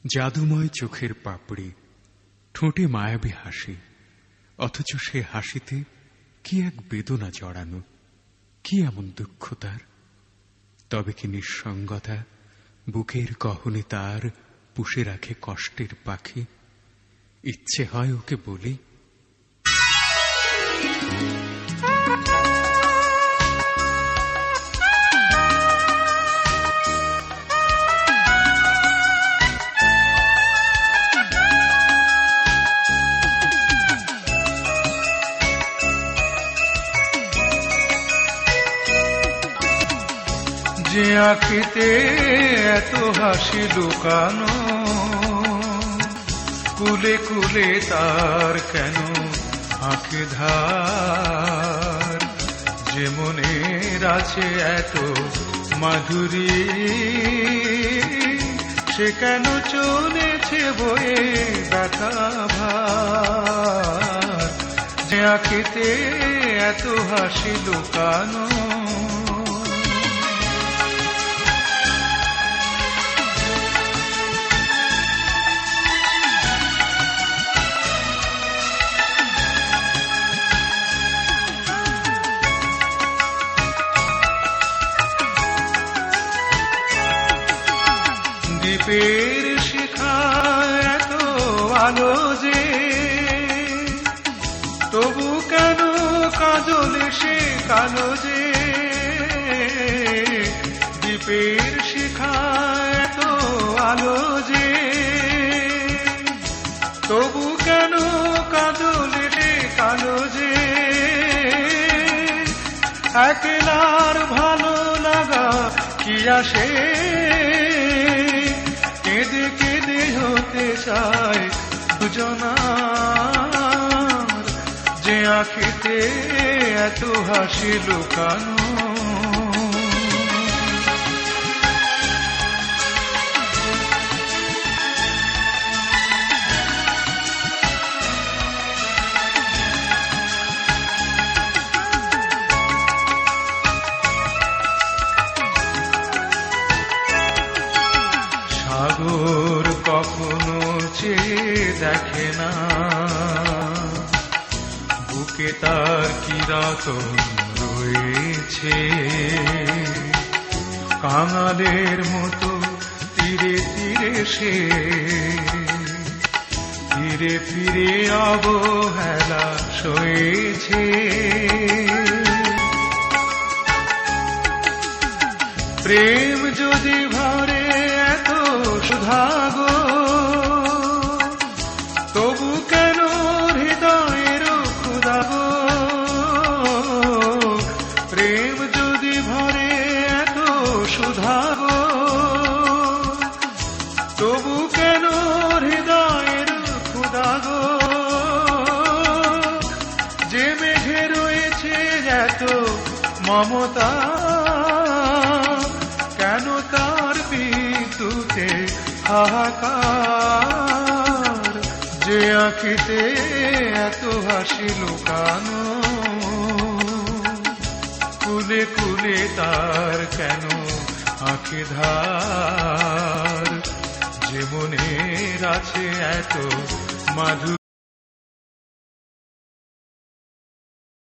জাদুময় চোখের পাপড়ি, ঠোঁটে মায়াবী হাসি, অথচ সে হাসিতে কি এক বেদনা জড়ানো, কি এমন দুঃখ তার। তবে কি নিঃসঙ্গতা বুকের গহনে তার পুষে রাখে কষ্টের পাখি? ইচ্ছে হয় ওকে বলি, যে আঁখিতে এত হাসি লুকানো, কুলে কুলে তার কেন আঁখি ধার? যে মনের আছে এত মাধুরী, সে কেন চলেছে বয়ে ব্যথা ভার? যে আঁখিতে এত হাসি লুকানো, দ্বীপের শিখা এত আলো যে, তবু কেন কাজল সে কালো যে? দ্বীপের শিখা এত আলো যে, তবু কেন কাজল সে কালো যে? একলার ভালো লাগা কি আসে, কেঁদে কেঁদে হতে চায় দুজনার। যে আঁখিতে এত হাসি লুকানো, সাগর কখনো চেয়ে দেখে না, বুকে তার কিরাতন রয়েছে। কাঙালের মতো তীরে তীরে সে ফিরে ফিরে অবহেলা সয়েছে। প্রেম যদি ভরে এত সুধা গো, তবু কেন হৃদয়ের ক্ষুধা গো? প্রেম যদি ভরে এত সুধা গো, তবু কেন হৃদয়ের ক্ষুধা গো? যে মেঘে রয়েছে এত মমতা, কেন তার বিদ্যুতে হাহাকার? যে আঁখিতে এত হাসি লুকানো, কুলে কুলে তার কেন আঁখি ধার? যে মনের আছে এত মাধুরী,